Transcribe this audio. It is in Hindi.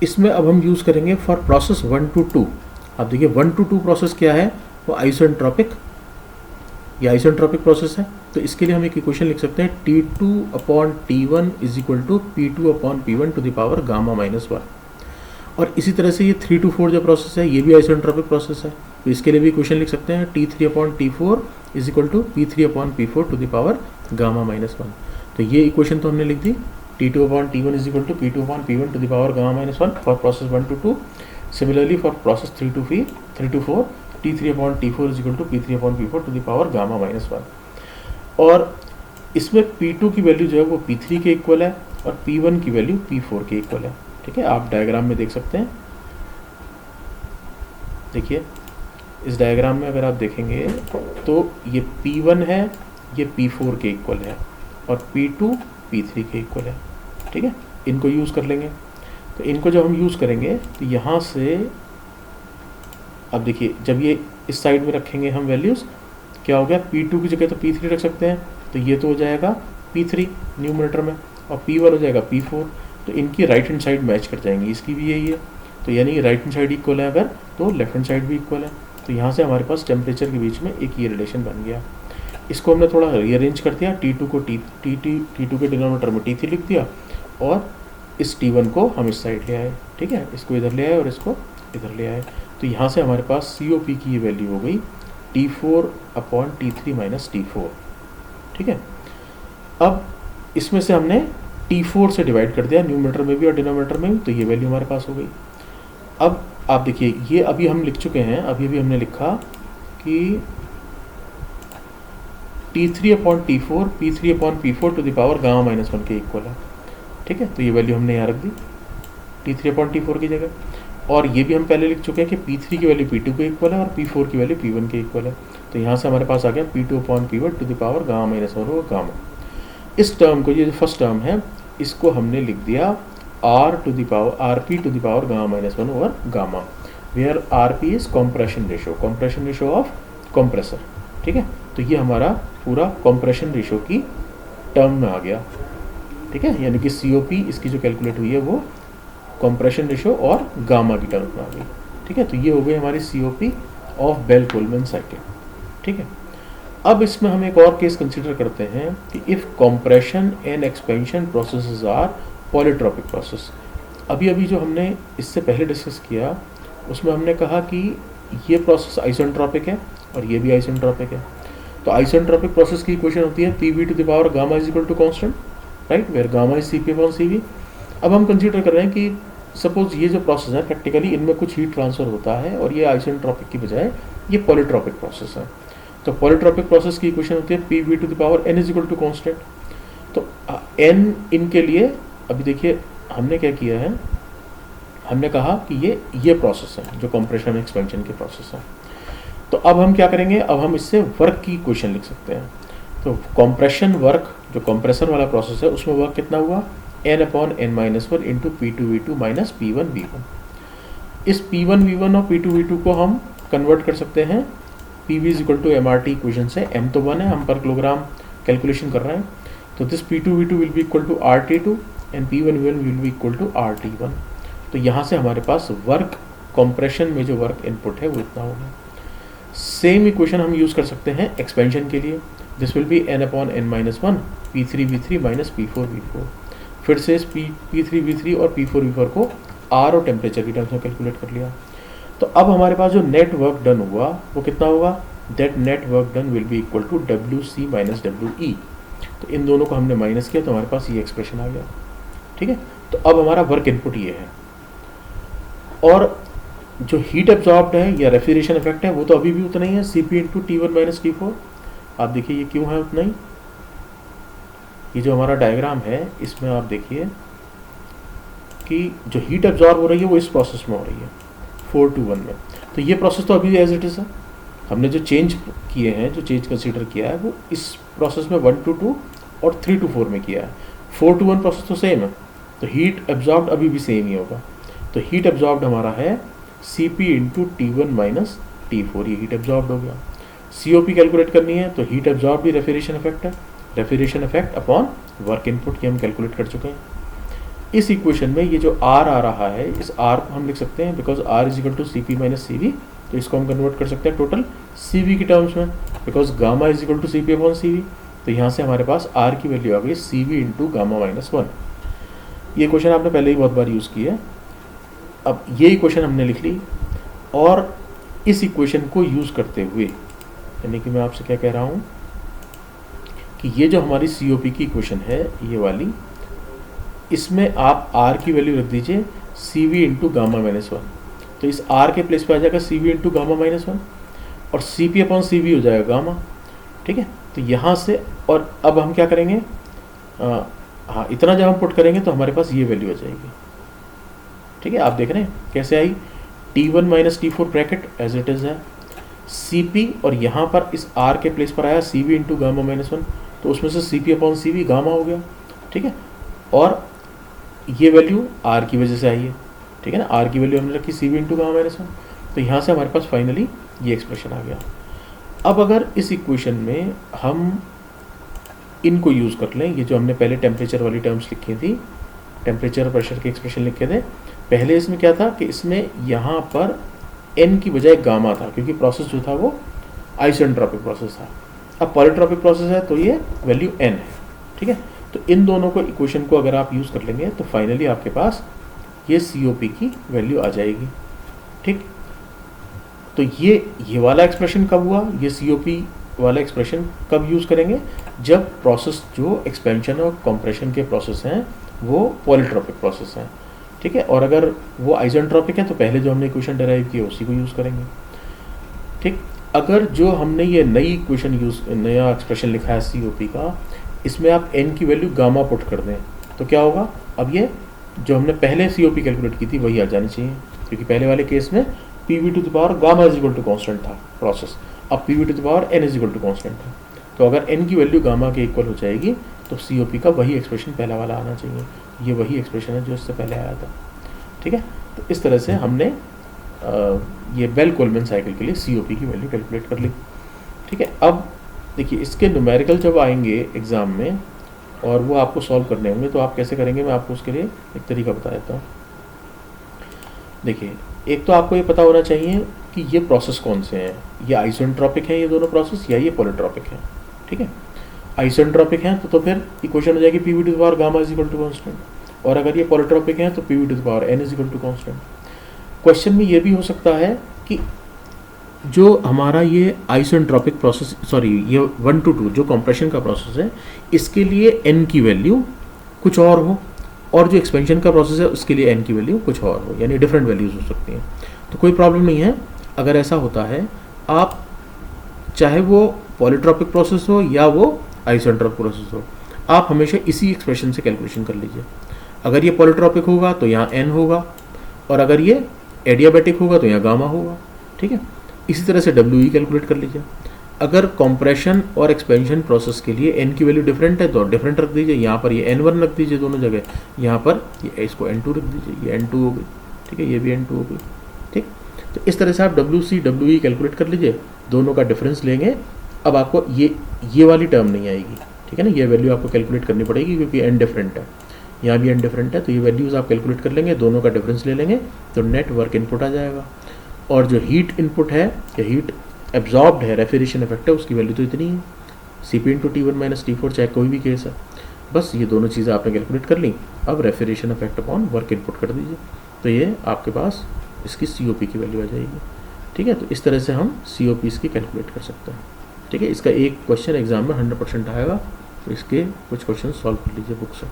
इसमें अब हम यूज़ करेंगे फॉर प्रोसेस 1 to 2। आप देखिए 1 to 2 प्रोसेस क्या है, वो आइसोएंट्रोपिक, ये आइसोएंट्रोपिक प्रोसेस है। तो इसके लिए हम एक इक्वेशन लिख सकते हैं T2/T1 is equal to P2/P1 to the power gamma minus 1। और इसी तरह से ये 3 to 4 जो प्रोसेस है ये भी आइसोएंट्रोपिक प्रोसेस है, तो इसके लिए भी इक्वेशन लिख सकते हैं T3/T4 is equal to P3/P4 to the power gamma minus 1। तो ये इक्वेशन तो हमने लिख दी, T2/T1 is equal to P2/P1 to the power gamma minus 1 for process 1 to 2. Similarly for process 3 to 4, T3/T4 is equal to P3/P4 to the power gamma minus 1। और इसमें P2 की वैल्यू जो है वो P3 के इक्वल है और P1 की वैल्यू P4 के इक्वल है। ठीक है, आप डायग्राम में देख सकते हैं। देखिए इस डायग्राम में अगर आप देखेंगे तो ये P1 है, ये P4 के इक्वल है और P2 P3 के इक्वल है। ठीक है, इनको यूज़ कर लेंगे। तो इनको जब हम यूज़ करेंगे तो यहाँ से अब देखिए जब ये इस साइड में रखेंगे हम वैल्यूज़, क्या हो गया, P2 की जगह तो P3 रख सकते हैं, तो ये तो हो जाएगा P3 न्यूमरेटर में और P1 हो जाएगा P4। तो इनकी राइट हैंड साइड मैच कर जाएंगी, इसकी भी यही है। तो यानी राइट हैंड साइड इक्वल है अगर, तो लेफ्ट हैंड साइड भी इक्वल है। तो यहाँ से हमारे पास टेम्परेचर के बीच में एक ये रिलेशन बन गया। इसको हमने थोड़ा रीअरेंज कर दिया, T2 को T2 के डिनोमिनेटर में T3 लिख दिया और इस T1 को हम इस साइड ले आए। ठीक है, इसको इधर ले आए और इसको इधर ले आए। तो यहाँ से हमारे पास COP की ये वैल्यू हो गई T4/T3 माइनस T4। ठीक है, अब इसमें से हमने T4 से डिवाइड कर दिया न्यूमरेटर में भी और डिनोमिनेटर में भी, तो ये वैल्यू हमारे पास हो गई। अब आप देखिए ये अभी हम लिख चुके हैं, अभी हमने लिखा कि T3/T4 P3/P4 to the power gamma minus 1 के इक्वल है। ठीक है, तो ये वैल्यू हमने यहाँ रख दी T3/T4 की जगह। और ये भी हम पहले लिख चुके हैं कि P3 की वैल्यू P2 के इक्वल है और P4 की वैल्यू P1 के इक्वल है। तो यहाँ से हमारे पास आ गया P2/P1 to the power gamma minus 1 होगा गामा। इस टर्म को, ये जो फर्स्ट टर्म है, इसको हमने लिख दिया RP to the power gamma minus 1 over gamma, where RP is compression ratio of compressor. ठीक है, तो ये हमारा पूरा कॉम्प्रेशन रेशो की टर्म में आ गया। ठीक है, यानी कि COP इसकी जो कैलकुलेट हुई है वो कॉम्प्रेशन रेशो और गामा की टर्म में आ गई। ठीक है, तो ये हो गई हमारी COP of Bell Coleman cycle. ठीक है, अब इसमें हम एक और केस कंसिडर करते हैं कि if compression and expansion processes are polytropic process. अभी जो हमने इससे पहले डिस्कस किया उसमें हमने कहा कि ये प्रोसेस आइसोएंट्रोपिक है और ये भी आइसोएंट्रोपिक है। तो आइसोएंट्रोपिक प्रोसेस की इक्वेशन होती है PV to the power gamma is equal to constant, right, where gamma is CP/CV। अब हम कंसीडर कर रहे हैं कि सपोज ये जो प्रोसेस है प्रैक्टिकली इनमें कुछ हीट ट्रांसफर होता है और ये आइसोएंट्रोपिक की बजाय ये पॉलीट्रॉपिक प्रोसेस है। तो पॉलीट्रॉपिक प्रोसेस की इक्वेशन होती है PV to the power N is equal to constant. तो N इनके लिए अभी देखिए हमने क्या किया है, हमने कहा कि ये प्रोसेस है जो कंप्रेशन एक्सपेंशन के प्रोसेस है। तो अब हम क्या करेंगे, अब हम इससे वर्क की इक्वेशन लिख सकते हैं। तो कंप्रेशन वर्क जो कंप्रेसर वाला प्रोसेस है उसमें वर्क कितना हुआ, N/N-1 into P2V2 minus P1V1। इस P1V1 और P2V2 को हम कन्वर्ट कर सकते हैं PV is equal to MRT equation से। M तो 1 है, हम पर किलोग्राम कैलकुलेशन कर रहे हैं। तो this P2V2 will be equal to RT2 and P1V1 will be equal to RT1। तो यहाँ से हमारे पास वर्क, कंप्रेशन में जो वर्क इनपुट है वो इतना होगा। सेम इक्वेशन हम यूज़ कर सकते हैं एक्सपेंशन के लिए। This will be N/N-1 P3V3 minus P4V4। फिर से इस P3V3 और P4V4 को R और टेम्परेचर की टर्म्स में कैलकुलेट कर लिया। तो अब हमारे पास जो नेट वर्क डन हुआ वो कितना होगा, that net work done will be equal to WC minus WE। तो इन दोनों को हमने माइनस किया तो हमारे पास ये एक्सप्रेशन आ गया। ठीक है, तो अब हमारा वर्क इनपुट ये है और जो हीट एब्जॉर्ब्ड है या रेफ्रिजरेशन इफेक्ट है वो तो अभी भी उतना ही है, CP into T1 minus T4। आप देखिए ये क्यों है उतना ही, ये जो हमारा डायग्राम है इसमें आप देखिए कि जो हीट एब्जॉर्ब हो रही है वो इस प्रोसेस में हो रही है 4 to 1 में। तो ये प्रोसेस तो अभी एज इट इज़ है, हमने जो चेंज किए हैं, जो चेंज कंसीडर किया है वो इस प्रोसेस में 1 to 2 और 3 to 4 में किया है। 4 to 1 प्रोसेस तो सेम है, तो हीट एब्जॉर्ब्ड अभी भी सेम ही होगा। तो हीट एब्जॉर्ब्ड हमारा है CP into T1 minus T4, ये हीट एब्जॉर्ब्ड हो गया। COP कैलकुलेट करनी है तो हीट एब्जॉर्ब भी रेफ्रिजरेशन इफेक्ट है, refrigeration effect upon work input, ये हम कैलकुलेट कर चुके हैं। इस इक्वेशन में ये जो R आ रहा है, इस R को हम लिख सकते हैं because R is equal to C P minus C V, तो इसको हम कन्वर्ट कर सकते हैं टोटल सी वी की टर्म्स में, because gamma is equal to C P upon C V. तो यहाँ से हमारे पास R की वैल्यू आ गई सी वी इंटू गामा माइनस 1। ये क्वेश्चन आपने पहले ही बहुत बार यूज़ किया है। अब ये इक्वेशन हमने लिख ली, और इस इक्वेशन को यूज़ करते हुए, यानी कि मैं आपसे क्या कह रहा हूँ कि ये जो हमारी सी ओ पी की इक्वेशन है ये वाली, इसमें आप R की वैल्यू रख दीजिए C V into gamma minus 1। तो इस R के प्लेस पे आ जाएगा C V into gamma minus 1, और C P upon C V हो जाएगा गामा। ठीक है, तो यहाँ से, और अब हम क्या करेंगे, हाँ इतना जब हम पुट करेंगे तो हमारे पास ये वैल्यू आ जाएगी। ठीक है, आप देख रहे हैं कैसे आई, T1 minus T4 bracket as it is है, सी पी, और यहाँ पर इस R के प्लेस पर आया C V into gamma minus 1, तो उसमें से C P upon C V gamma हो गया। ठीक है, और ये वैल्यू R की वजह से आई है। ठीक है ना, R की वैल्यू हमने रखी सी वी इंटू गामा माइनस 1, तो यहाँ से हमारे पास फाइनली ये एक्सप्रेशन आ गया। अब अगर इस इक्वेशन में हम इनको यूज़ कर लें, ये जो हमने पहले टेम्परेचर वाली टर्म्स लिखी थी, टेम्परेचर और प्रेशर के एक्सप्रेशन लिखे थे पहले, इसमें क्या था कि इसमें यहाँ पर n की बजाय गामा था, क्योंकि प्रोसेस जो था वो आइसेंट्रोपिक प्रोसेस था। अब पॉलीट्रोपिक प्रोसेस है तो ये वैल्यू n है। ठीक है, तो इन दोनों को इक्वेशन को अगर आप यूज़ कर लेंगे तो फाइनली आपके पास ये COP की वैल्यू आ जाएगी। ठीक, तो ये वाला एक्सप्रेशन कब हुआ, ये COP वाला एक्सप्रेशन कब यूज़ करेंगे, जब प्रोसेस जो एक्सपेंशन और कंप्रेशन के प्रोसेस हैं वो पॉलीट्रोपिक प्रोसेस हैं। ठीक है, और अगर वो आइसेंट्रोपिक है तो पहले जो हमने इक्वेशन डेराइव की है उसी को यूज़ करेंगे। ठीक, अगर जो हमने ये नई इक्वेशन नया एक्सप्रेशन लिखा है COP का, इसमें आप n की वैल्यू गामा पुट कर दें तो क्या होगा, अब ये जो हमने पहले COP कैलकुलेट की थी वही आ जानी चाहिए, क्योंकि पहले वाले केस में PV to the power gamma is equal to constant था प्रोसेस, अब PV to the power n is equal to constant है। तो अगर n की वैल्यू गामा के इक्वल हो जाएगी तो COP का वही एक्सप्रेशन पहला वाला आना चाहिए। ये वही एक्सप्रेशन है जो इससे पहले आया था। ठीक है, तो इस तरह से हमने ये बेल कोलमैन साइकिल के लिए COP की वैल्यू कैलकुलेट कर ली। ठीक है, अब देखिए इसके न्यूमेरिकल जब आएंगे एग्ज़ाम में और वो आपको सॉल्व करने होंगे तो आप कैसे करेंगे, मैं आपको उसके लिए एक तरीका बता देता हूँ। देखिए, एक तो आपको ये पता होना चाहिए कि ये प्रोसेस कौन से हैं, ये आइसेंट्रोपिक है ये दोनों प्रोसेस, या ये पॉलीट्रोपिक है। ठीक है, आइसेंट्रोपिक हैं तो फिर इक्वेशन हो जाएगी PV to the power gamma is equal to constant, और अगर ये पॉलीट्रोपिक हैं तो PV to the power n is equal to constant. Question में ये भी हो सकता है कि जो हमारा ये आइसेंट्रोपिक प्रोसेस, सॉरी ये 1 to 2 जो कंप्रेशन का प्रोसेस है, इसके लिए n की वैल्यू कुछ और हो, और जो एक्सपेंशन का प्रोसेस है उसके लिए n की वैल्यू कुछ और हो, यानी डिफरेंट वैल्यूज हो सकती हैं। तो कोई प्रॉब्लम नहीं है अगर ऐसा होता है, आप चाहे वो पॉलीट्रोपिक प्रोसेस हो या वो आइसेंट्रोपिक प्रोसेस हो, आप हमेशा इसी एक्सप्रेशन से कैलकुलेशन कर लीजिए। अगर ये पॉलीट्रोपिक होगा तो यहाँ n होगा, और अगर ये एडियाबैटिक होगा तो यहाँ गामा होगा। ठीक है, इसी तरह से WE कैलकुलेट कर लीजिए। अगर कंप्रेशन और एक्सपेंशन प्रोसेस के लिए n की वैल्यू डिफरेंट है तो डिफरेंट रख दीजिए, यहाँ पर ये n1 रख दीजिए दोनों जगह, यहाँ पर ये इसको n2 रख दीजिए, ये n2 हो गई। ठीक है, ये भी n2 हो गई। ठीक, तो इस तरह से आप WC WE कैलकुलेट कर लीजिए, दोनों का डिफरेंस लेंगे। अब आपको ये वाली टर्म नहीं आएगी। ठीक है ना, ये वैल्यू आपको कैलकुलेट करनी पड़ेगी क्योंकि n डिफरेंट है, यहाँ भी n डिफरेंट है, तो ये वैल्यूज़ आप कैलकुलेट कर लेंगे, दोनों का डिफरेंस ले लेंगे तो नेट वर्क इनपुट आ जाएगा। और जो हीट इनपुट है या हीट एब्जॉर्ब्ड है, रेफ्रिजरेशन इफेक्ट है, उसकी वैल्यू तो इतनी है, CP into T1 minus T4, चाहे कोई भी केस है। बस ये दोनों चीज़ें आपने कैलकुलेट कर ली। अब refrigeration effect upon work input कर दीजिए, तो ये आपके पास इसकी COP की वैल्यू आ जाएगी। ठीक है, तो इस तरह से हम COPs की कैलकुलेट कर सकते हैं। ठीक है, इसका एक क्वेश्चन एग्जाम में 100% आएगा, तो इसके कुछ क्वेश्चन सॉल्व कर लीजिए बुक से।